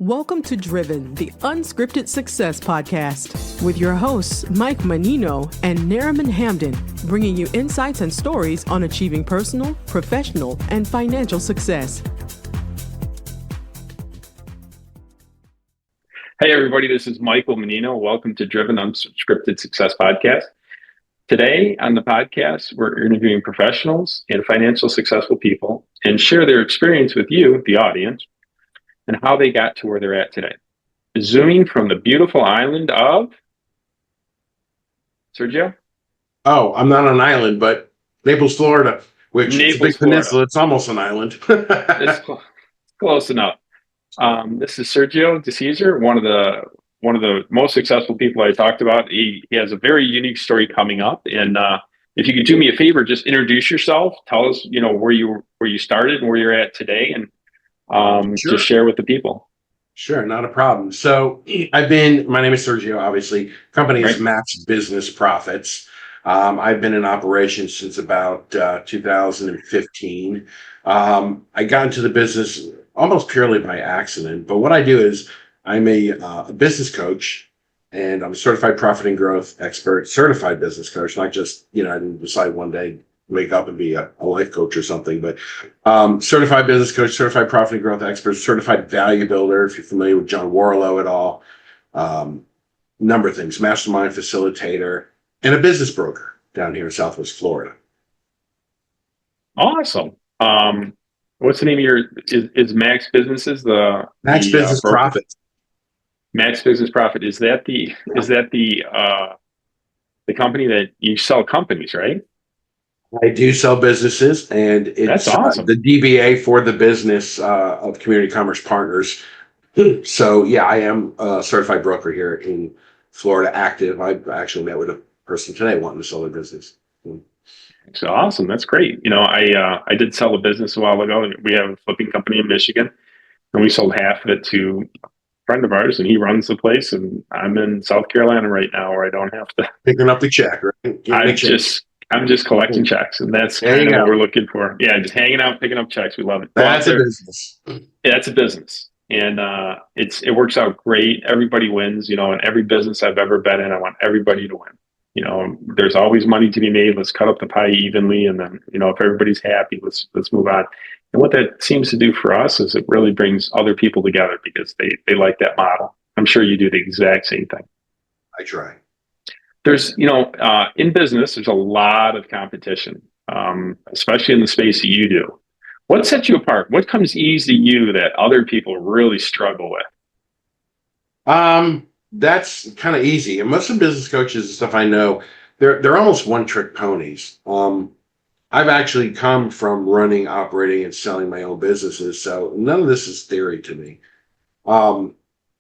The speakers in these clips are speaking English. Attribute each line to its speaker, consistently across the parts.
Speaker 1: Welcome to Driven, the Unscripted Success podcast, with your hosts, Mike Menino and Nariman Hamden, bringing you insights and stories on achieving personal, professional, and financial success.
Speaker 2: Hey, everybody, this is Michael Menino. Welcome to Driven Unscripted Success podcast. Today on the podcast, we're interviewing professionals and financial successful people and share their experience with you, the audience, and how they got to where they're at today. Zooming from the beautiful island of Sergio?
Speaker 3: Oh, I'm not on an island, but Naples, Florida, which is a big peninsula. It's almost an island.
Speaker 2: It's close enough. This is Sergio DeCesare, one of the most successful people I talked about. He has a very unique story coming up, and if you could do me a favor, just introduce yourself. Tell us, where you started and where you're at today, and
Speaker 3: Sure.
Speaker 2: Just share with the people.
Speaker 3: Sure, not a problem. So my name is Sergio, obviously. Company is Max Business Profits. I've been in operation since about 2015. I got into the business almost purely by accident. But what I do is I'm a business coach, and I'm a certified profit and growth expert, certified business coach, not just, I didn't decide one day wake up and be a life coach or something, but certified business coach, certified profit and growth expert, certified value builder, if you're familiar with John Warlow at all, number of things, mastermind facilitator, and a business broker down here in Southwest Florida.
Speaker 2: Awesome. What's the name of your, is Max Businesses
Speaker 3: Max Business Profit.
Speaker 2: Max Business Profit. Is that the company that you sell companies, right?
Speaker 3: I do sell businesses, and it's
Speaker 2: That's awesome.
Speaker 3: The DBA for the business of Community Commerce Partners. So yeah, I am a certified broker here in Florida, active. I actually met with a person today wanting to sell their business.
Speaker 2: So awesome. That's great. I did sell a business a while ago. We have a flipping company in Michigan, and we sold half of it to a friend of ours, and he runs the place. And I'm in South Carolina right now, where I don't have to
Speaker 3: picking up the check, right?
Speaker 2: I'm just collecting checks, and that's kind of what we're looking for. Yeah, just hanging out, picking up checks. We love it.
Speaker 3: That's a business.
Speaker 2: Yeah, that's a business, and it works out great. Everybody wins. In every business I've ever been in, I want everybody to win. There's always money to be made. Let's cut up the pie evenly, and then if everybody's happy, let's move on. And what that seems to do for us is it really brings other people together because they like that model. I'm sure you do the exact same thing.
Speaker 3: I try.
Speaker 2: There's, in business, there's a lot of competition, especially in the space that you do. What sets you apart? What comes easy to you that other people really struggle with?
Speaker 3: That's kind of easy. And most of the business coaches and stuff I know, they're almost one-trick ponies. I've actually come from running, operating, and selling my own businesses, so none of this is theory to me. I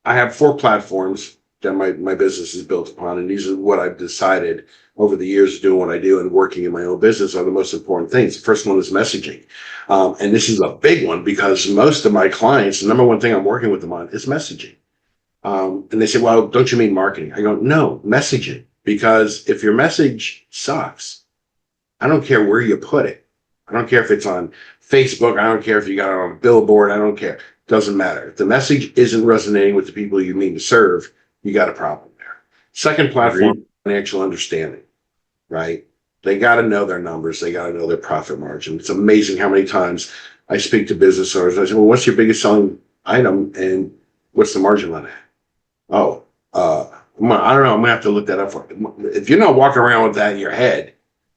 Speaker 3: have 4 platforms that my business is built upon, and these are what I've decided over the years of doing what I do and working in my own business are the most important things. The first one is messaging, and this is a big one because most of my clients, the number one thing I'm working with them on is messaging. And they say, well, don't you mean marketing? I go, no, messaging, because if your message sucks, I don't care where you put it. I don't care if it's on Facebook. I don't care if you got it on a billboard. I don't care. Doesn't matter. If the message isn't resonating with the people you mean to serve, you got a problem there. Second platform, financial understanding, right? They got to know their numbers. They got to know their profit margin. It's amazing how many times I speak to business owners. I say, well, what's your biggest selling item and what's the margin on that? Oh, I don't know. I'm going to have to look that up for you. If you're not walking around with that in your head,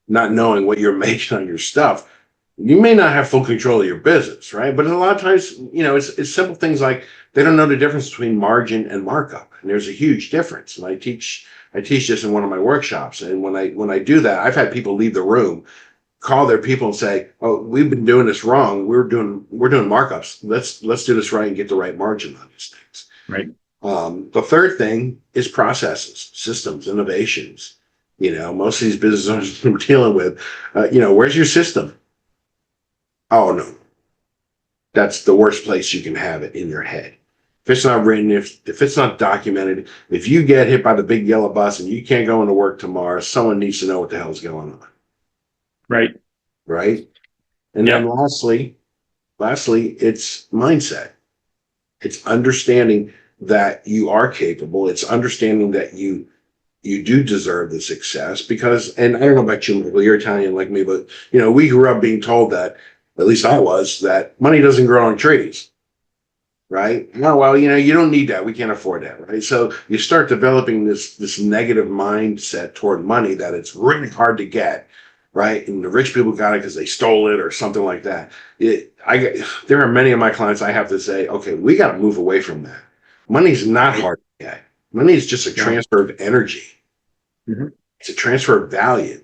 Speaker 3: not knowing what you're making on your stuff, you may not have full control of your business, right? But a lot of times, it's simple things like they don't know the difference between margin and markup, and there's a huge difference. And I teach this in one of my workshops, and when I do that, I've had people leave the room, call their people, and say, "Oh, we've been doing this wrong. We're doing markups. Let's do this right and get the right margin on these things."
Speaker 2: Right.
Speaker 3: The third thing is processes, systems, innovations. Most of these business owners we're dealing with, where's your system? Oh, no. That's the worst place you can have it, in your head. If it's not written, if it's not documented, if you get hit by the big yellow bus and you can't go into work tomorrow, someone needs to know what the hell's going on.
Speaker 2: Right.
Speaker 3: Right? And then lastly, it's mindset. It's understanding that you are capable. It's understanding that you do deserve the success because, and I don't know about you, Michael, you're Italian like me, but we grew up being told that, at least I was, that money doesn't grow on trees. Right? No, well, you don't need that. We can't afford that, right? So you start developing this negative mindset toward money that it's really hard to get, right? And the rich people got it because they stole it or something like that. There are many of my clients I have to say, okay, we got to move away from that. Money's not hard to get. Money is just a transfer of energy.
Speaker 2: Mm-hmm.
Speaker 3: It's a transfer of value.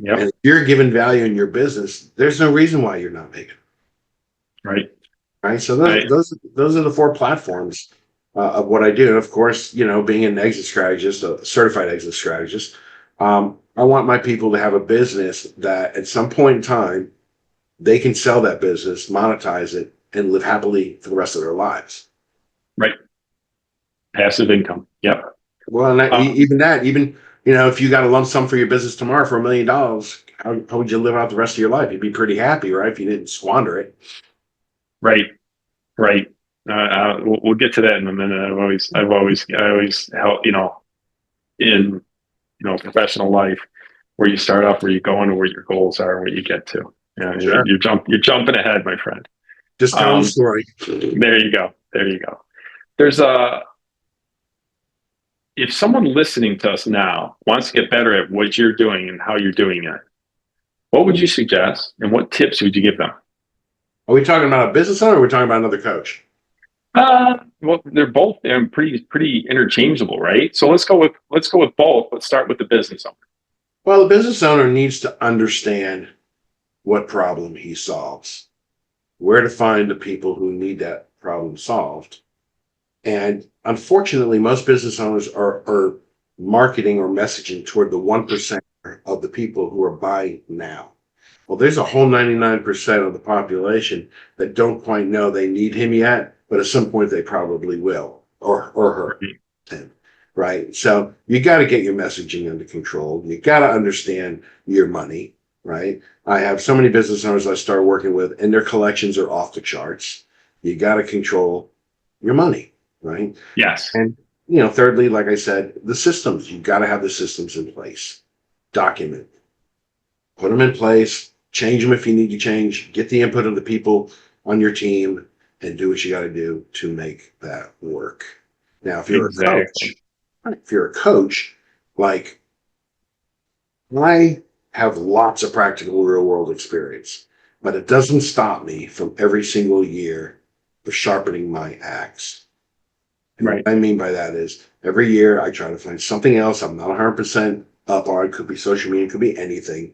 Speaker 2: Yep.
Speaker 3: And if you're given value in your business, there's no reason why you're not making it.
Speaker 2: Right.
Speaker 3: Right. So those are the four platforms of what I do. And of course, being an exit strategist, a certified exit strategist, I want my people to have a business that at some point in time, they can sell that business, monetize it, and live happily for the rest of their lives.
Speaker 2: Right. Passive income. Yep.
Speaker 3: Well, and even if you got a lump sum for your business tomorrow for $1 million, how would you live out the rest of your life? You'd be pretty happy, right? If you didn't squander it.
Speaker 2: Right. We'll get to that in a minute. I always help, in, professional life, where you start off, where you're going, and where your goals are, and where you get to.
Speaker 3: Sure.
Speaker 2: You're jumping ahead, my friend.
Speaker 3: Just tell the story.
Speaker 2: There you go. There's if someone listening to us now wants to get better at what you're doing and how you're doing it, what would you suggest, and what tips would you give them?
Speaker 3: Are we talking about a business owner or are we talking about another coach?
Speaker 2: Well, they're both pretty interchangeable, right? So let's go with both. Let's start with the business owner.
Speaker 3: Well, the business owner needs to understand what problem he solves, where to find the people who need that problem solved. And unfortunately, most business owners are marketing or messaging toward the 1% of the people who are buying now. Well, there's a whole 99% of the population that don't quite know they need him yet, but at some point they probably will, or her, right? So you got to get your messaging under control. You got to understand your money, right? I have so many business owners I start working with, and their collections are off the charts. You got to control your money, right?
Speaker 2: Yes.
Speaker 3: And thirdly, like I said, the systems. You got to have the systems in place. Document, put them in place. Change them if you need to change. Get the input of the people on your team and do what you got to do to make that work. Now, if you're a coach, like I have lots of practical real world experience, but it doesn't stop me from every single year for sharpening my axe. And
Speaker 2: right.
Speaker 3: What I mean by that is every year I try to find something else. I'm not 100% up on. It could be social media, it could be anything.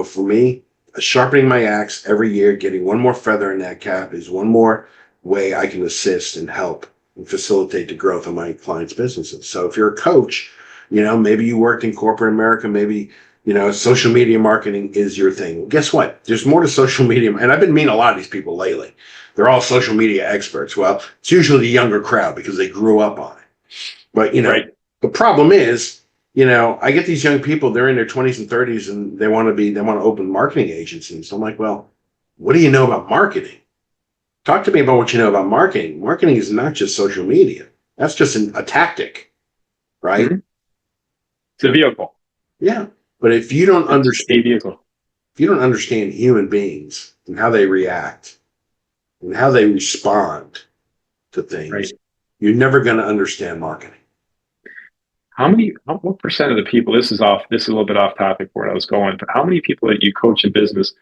Speaker 3: For me, sharpening my axe every year, getting one more feather in that cap is one more way I can assist and help and facilitate the growth of my clients' businesses. So if you're a coach, maybe you worked in corporate America, maybe, social media marketing is your thing. Well, guess what? There's more to social media. And I've been meeting a lot of these people lately. They're all social media experts. Well, it's usually the younger crowd because they grew up on it. But,
Speaker 2: right.
Speaker 3: The problem is, I get these young people, they're in their 20s and 30s and they want to open marketing agencies. So I'm like, well, what do you know about marketing? Talk to me about what you know about marketing. Marketing is not just social media. That's just a tactic, right?
Speaker 2: Mm-hmm. It's a vehicle.
Speaker 3: Yeah. But if you don't understand human beings and how they react and how they respond to things,
Speaker 2: right.
Speaker 3: You're never going to understand marketing.
Speaker 2: What percent of the people, this is a little bit off topic where I was going, but how many people that you coach in business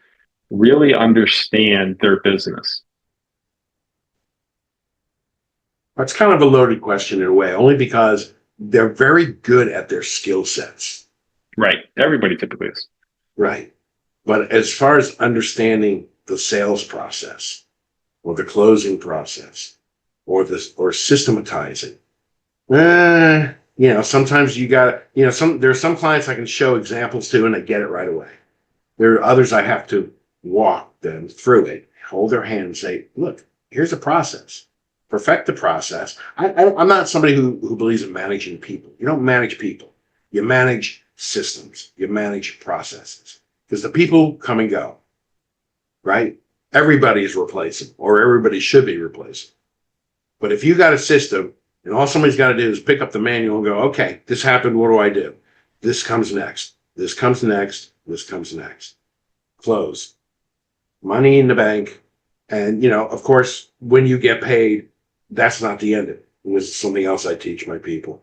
Speaker 2: really understand their business?
Speaker 3: That's kind of a loaded question in a way, only because they're very good at their skill sets.
Speaker 2: Right. Everybody typically is.
Speaker 3: Right. But as far as understanding the sales process or the closing process or systematizing, sometimes you got, there are some clients I can show examples to and they get it right away. There are others I have to walk them through it, hold their hand and say, look, here's a process. Perfect the process. I'm not somebody who believes in managing people. You don't manage people. You manage systems. You manage processes. Because the people come and go, right? Everybody is replaceable, or everybody should be replaceable. But if you got a system and all somebody's got to do is pick up the manual and go, okay, this happened. What do I do? This comes next. This comes next. This comes next. Close. Money in the bank. And, of course, when you get paid, that's not the end of it. And this is something else I teach my people.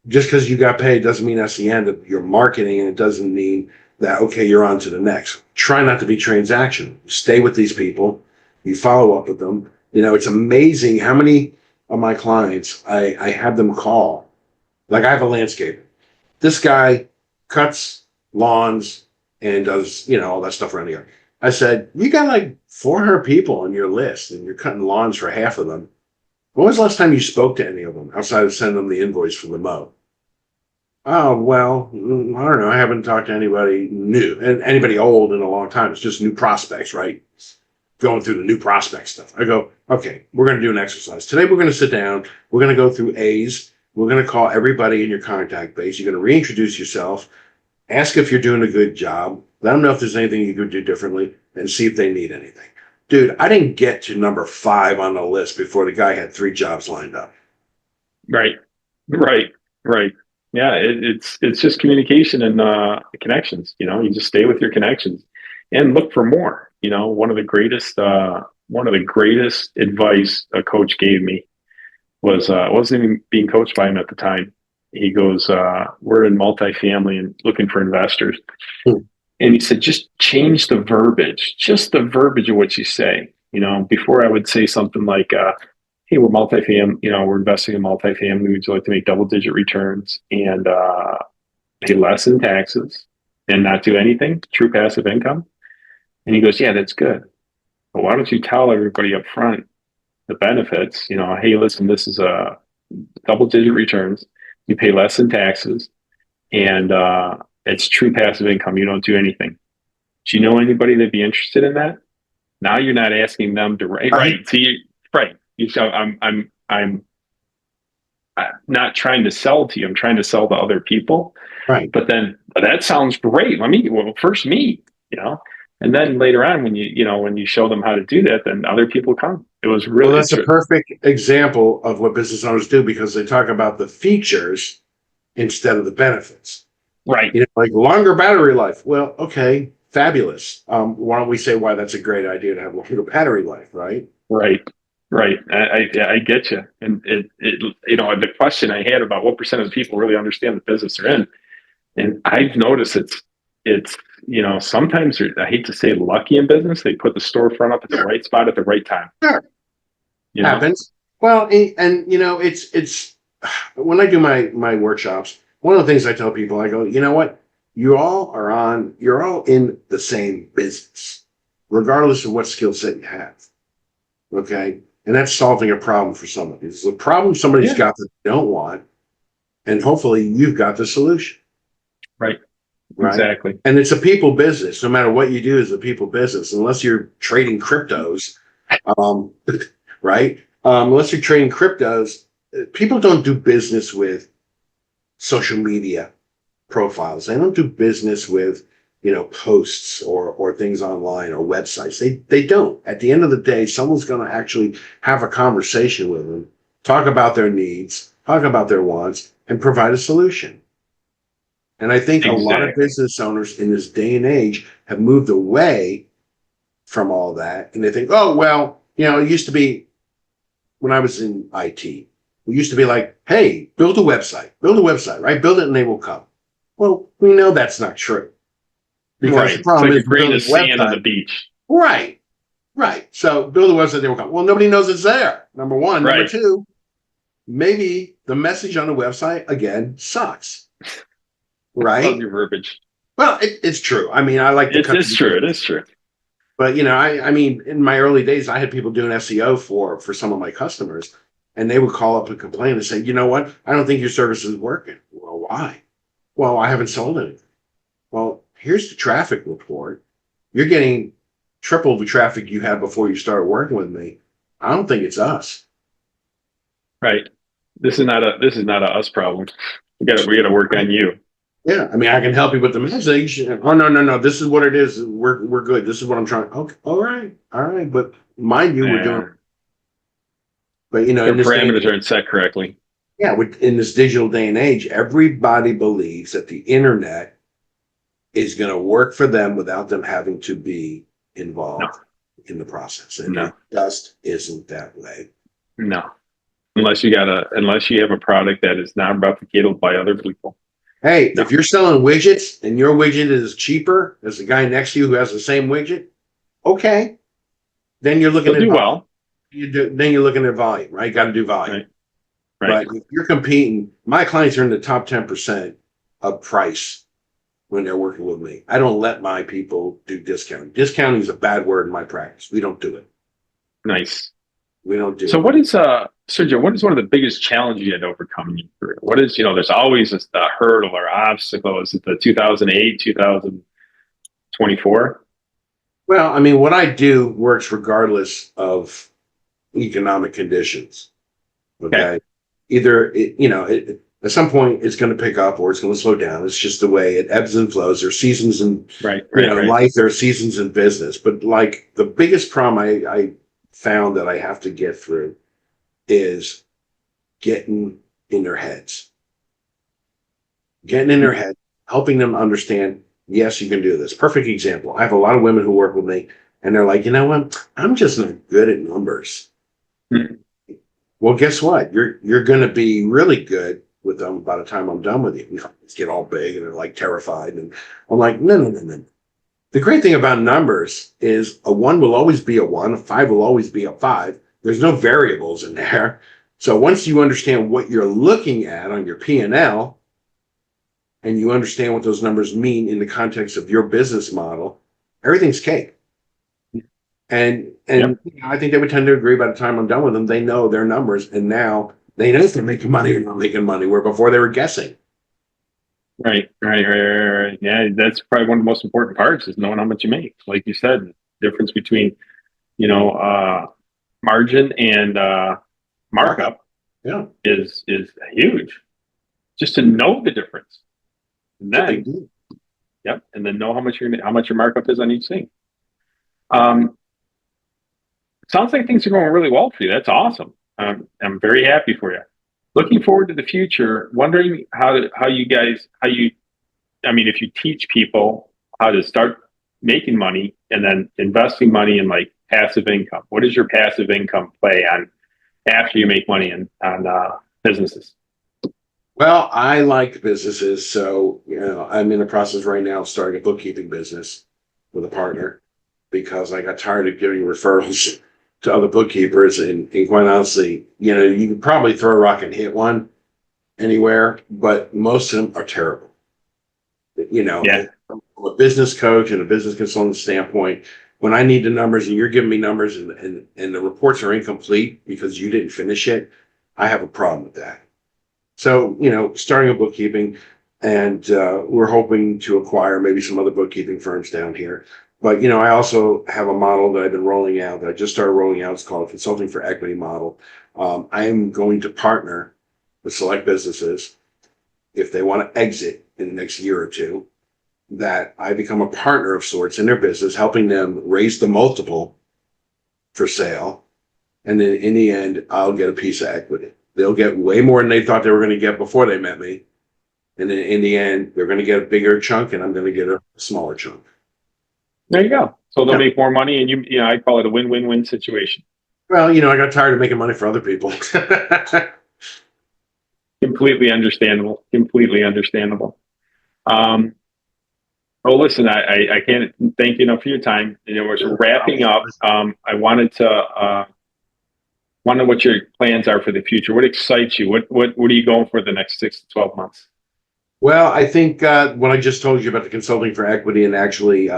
Speaker 3: Just because you got paid doesn't mean that's the end of your marketing, and it doesn't mean that, okay, you're on to the next. Try not to be transactional. Stay with these people. You follow up with them. It's amazing how many of my clients I have them call. Like, I have a landscaper. This guy cuts lawns and does, all that stuff around here. I said, you got like 400 people on your list and you're cutting lawns for half of them. When was the last time you spoke to any of them outside of sending them the invoice for the mow? Oh, well, I don't know. I haven't talked to anybody new and anybody old in a long time. It's just new prospects, right? Going through the new prospect stuff. I go, okay, we're going to do an exercise. Today we're going to sit down. We're going to go through A's. We're going to call everybody in your contact base. You're going to reintroduce yourself. Ask if you're doing a good job. Let them know if there's anything you could do differently and see if they need anything. Dude, I didn't get to number 5 on the list before the guy had 3 jobs lined up.
Speaker 2: Right. Yeah, it's just communication and connections. You just stay with your connections and look for more. One of the greatest advice a coach gave me was I wasn't even being coached by him at the time. He goes, we're in multifamily and looking for investors. And he said, just change the verbiage, just the verbiage of what you say. Before I would say something like, hey, we're multifamily, we're investing in multifamily. Would you like to make double-digit returns and pay less in taxes and not do anything, true passive income? And he goes, yeah, that's good. But why don't you tell everybody up front the benefits? Hey, listen, this is a double-digit returns. You pay less in taxes, and it's true passive income. You don't do anything. Do you know anybody that'd be interested in that? Now you're not asking them to write. Right. See, right. I'm not trying to sell to you. I'm trying to sell to other people.
Speaker 3: Right.
Speaker 2: But then that sounds great. First me, and then later on when you show them how to do that, then other people come. It was really,
Speaker 3: that's a perfect example of what business owners do, because they talk about the features instead of the benefits.
Speaker 2: Right.
Speaker 3: Like longer battery life. Well, okay, fabulous. Why don't we say why that's a great idea to have longer battery life, right?
Speaker 2: Right. I get you. And the question I had about what percent of people really understand the business they're in, and I've noticed it's sometimes I hate to say lucky in business. They put the storefront up at the right spot at the right time.
Speaker 3: Sure. Happens. Well, and it's when I do my workshops, one of the things I tell people, I go, you know what? You're all in the same business, regardless of what skill set you have. Okay. And that's solving a problem for somebody. It's a problem somebody's got that they don't want. And hopefully you've got the solution.
Speaker 2: Right. Exactly.
Speaker 3: And it's a people business. No matter what you do, is a people business, unless you're trading cryptos. Right. Unless you're trading cryptos, people don't do business with social media profiles. They don't do business with, posts or things online or websites. They don't. At the end of the day, someone's going to actually have a conversation with them, talk about their needs, talk about their wants, and provide a solution. And I think a lot of business owners in this day and age have moved away from all that. And they think, oh, well, it used to be when I was in IT, we used to be like, hey, build a website, right? Build it and they will come. Well, we know that's not true. Because the problem is
Speaker 2: building a sand on the beach.
Speaker 3: Right. So build a website, they will come. Well, nobody knows it's there. Number one. Right. Number two, maybe the message on the website, again, sucks. Right?
Speaker 2: I love your verbiage.
Speaker 3: Well, it's true. I like to
Speaker 2: It is true.
Speaker 3: But, in my early days, I had people doing SEO for some of my customers, and they would call up and complain and say, you know what? I don't think your service is working. Well, why? Well, I haven't sold anything. Well, here's the traffic report. You're getting triple the traffic you had before you started working with me. I don't think it's us.
Speaker 2: Right. This is not a us problem. We got to work on you.
Speaker 3: Yeah, I can help you with the message. Oh, no. This is what it is. We're good. This is what I'm trying. Okay, all right. But mind you, we're doing. But
Speaker 2: The parameters aren't set correctly.
Speaker 3: yeah, in this digital day and age, everybody believes that the internet is going to work for them without them having to be involved in the process. And it just isn't that way.
Speaker 2: No. Unless you have a product that is not replicated by other people.
Speaker 3: Hey, if you're selling widgets and your widget is cheaper as the guy next to you who has the same widget, okay. Then you're looking at
Speaker 2: do well.
Speaker 3: Then you're looking at volume, right? Got to do volume.
Speaker 2: Right.
Speaker 3: But if you're competing, my clients are in the top 10% of price when they're working with me. I don't let my people do discounting. Discounting is a bad word in my practice. We don't do it.
Speaker 2: Nice.
Speaker 3: We don't do
Speaker 2: so
Speaker 3: it.
Speaker 2: What is Sergio, what is one of the biggest challenges you had to overcome in your career? What is, there's always the hurdle or obstacle. Is it the 2008, 2024?
Speaker 3: Well, I mean, what I do works regardless of economic conditions. Okay. Either, at some point it's going to pick up or it's going to slow down. It's just the way it ebbs and flows. There's seasons in life, there are seasons in business. But like the biggest problem I found that I have to get through is getting in their heads. Getting in their head, helping them understand, yes, you can do this. Perfect example. I have a lot of women who work with me and they're like, you know what? I'm just not good at numbers. Mm-hmm. Well, guess what? You're going to be really good with them by the time I'm done with you. It's get all big and they're like terrified. And I'm like, no. The great thing about numbers is a 1 will always be a 1, a 5 will always be a 5. There's no variables in there. So once you understand what you're looking at on your P&L and you understand what those numbers mean in the context of your business model, everything's cake. And I think they would tend to agree by the time I'm done with them. They know their numbers, and now they know if they're making money or not making money, where before they were guessing.
Speaker 2: Right. Yeah, that's probably one of the most important parts is knowing how much you make. Like you said, the difference between, margin and markup is huge. Just to know the difference. And then, and then know how much your markup is on each thing. Sounds like things are going really well for you. That's awesome. I'm very happy for you. Looking forward to the future, wondering if you teach people how to start making money and then investing money in like passive income. What is your passive income play on after you make money on businesses?
Speaker 3: Well, I like businesses. So, I'm in the process right now of starting a bookkeeping business with a partner because I got tired of giving referrals to other bookkeepers. And quite honestly, you can probably throw a rock and hit one anywhere, but most of them are terrible. From a business coach and a business consultant standpoint, when I need the numbers and you're giving me numbers and the reports are incomplete because you didn't finish it, I have a problem with that. So, starting a bookkeeping and we're hoping to acquire maybe some other bookkeeping firms down here. But, I also have a model that I've been rolling out that I just started rolling out. It's called a consulting for equity model. I am going to partner with select businesses if they want to exit in the next year or two, that I become a partner of sorts in their business, helping them raise the multiple for sale. And then in the end, I'll get a piece of equity. They'll get way more than they thought they were going to get before they met me. And then in the end, they're going to get a bigger chunk and I'm going to get a smaller chunk.
Speaker 2: There you go. So they'll make more money and I call it a win-win-win situation.
Speaker 3: Well, I got tired of making money for other people.
Speaker 2: Completely understandable. Well, listen, I can't thank you enough for your time. We're wrapping up. I wanted to wonder what your plans are for the future. What excites you? What are you going for the next 6 to 12 months?
Speaker 3: Well, I think what I just told you about the consulting for equity and actually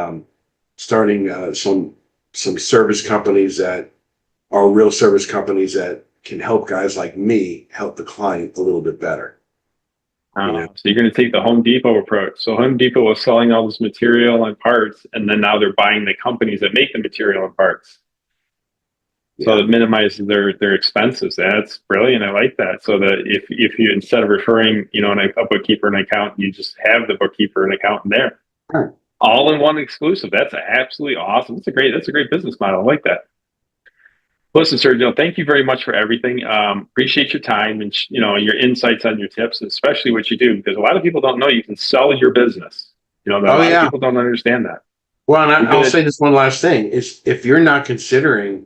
Speaker 3: starting some service companies that are real service companies that can help guys like me help the client a little bit better.
Speaker 2: So you're going to take the Home Depot approach. So Home Depot was selling all this material and parts, and then now they're buying the companies that make the material and parts. So it minimizes their expenses. That's brilliant. I like that. So that if you, instead of referring, a bookkeeper and accountant, you just have the bookkeeper and accountant there.
Speaker 3: Sure.
Speaker 2: All in one exclusive. That's absolutely awesome. That's a great business model. I like that. Listen, Sergio, thank you very much for everything. Appreciate your time and your insights on your tips, especially what you do, because a lot of people don't know you can sell your business. A
Speaker 3: Oh
Speaker 2: lot of
Speaker 3: yeah.
Speaker 2: people don't understand that.
Speaker 3: Well, and I'll
Speaker 2: Good.
Speaker 3: say this one last thing is if you're not considering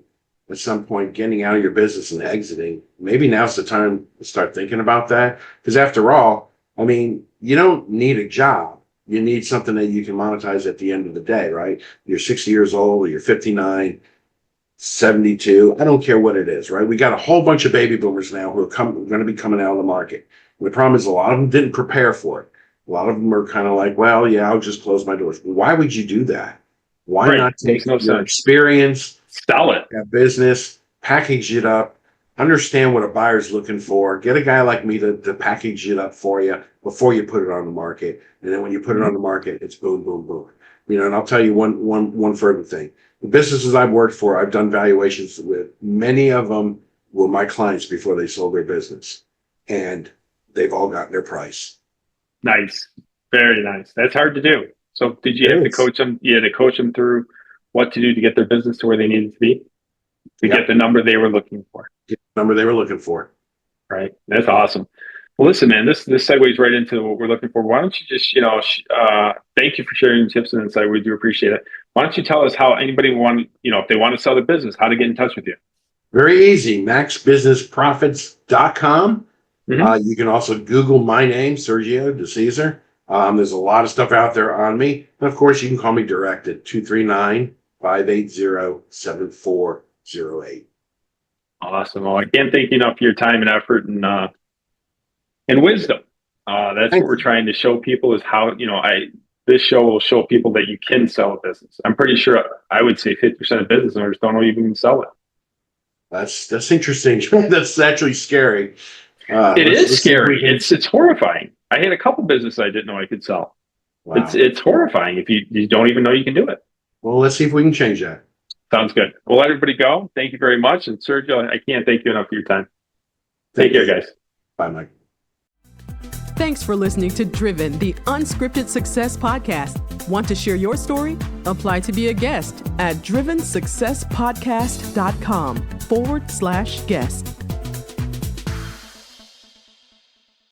Speaker 3: at some point getting out of your business and exiting, maybe now's the time to start thinking about that. Because after all, I mean, you don't need a job. You need something that you can monetize at the end of the day, right? You're 60 years old or you're 59, 72. I don't care what it is, right? We got a whole bunch of baby boomers now who are going to be coming out of the market. And the problem is a lot of them didn't prepare for it. A lot of them are kind of like, well, yeah, I'll just close my doors. Why would you do that? Why
Speaker 2: Right.
Speaker 3: not take
Speaker 2: Makes no
Speaker 3: your
Speaker 2: sense.
Speaker 3: experience,
Speaker 2: Sell it.
Speaker 3: that business, package it up, understand what a buyer's looking for, get a guy like me to package it up for you before you put it on the market. And then when you put it on the market, it's boom, boom, boom. And I'll tell you one further thing. The businesses I've worked for, I've done valuations with. Many of them were my clients before they sold their business. And they've all gotten their price.
Speaker 2: Nice. Very nice. That's hard to do. So did you have to coach them? You had to coach them through what to do to get their business to where they needed to be, to get the number they were looking for.
Speaker 3: Get the number they were looking for.
Speaker 2: Right. That's awesome. Well, listen, man, this segues right into what we're looking for. Why don't you just, thank you for sharing tips and insight. We do appreciate it. Why don't you tell us how anybody if they want to sell their business, how to get in touch with you?
Speaker 3: Very easy. maxbusinessprofits.com.
Speaker 2: Mm-hmm.
Speaker 3: You can also Google my name, Sergio DeCesare. There's a lot of stuff out there on me. And of course, you can call me direct at 239-580-7408.
Speaker 2: Awesome. Well, I can't thank you enough for your time and effort and wisdom. That's what we're trying to show people is how, this show will show people that you can sell a business. I'm pretty sure I would say 50% of business owners don't even sell it.
Speaker 3: That's interesting. That's actually scary.
Speaker 2: It is scary. It's horrifying. I had a couple businesses I didn't know I could sell. Wow. It's horrifying if you don't even know you can do it.
Speaker 3: Well, let's see if we can change that.
Speaker 2: Sounds good. We'll let everybody go. Thank you very much. And Sergio, I can't thank you enough for your time. Take care, guys.
Speaker 3: Bye, Mike.
Speaker 1: Thanks for listening to Driven, the Unscripted Success Podcast. Want to share your story? Apply to be a guest at drivensuccesspodcast.com/guest.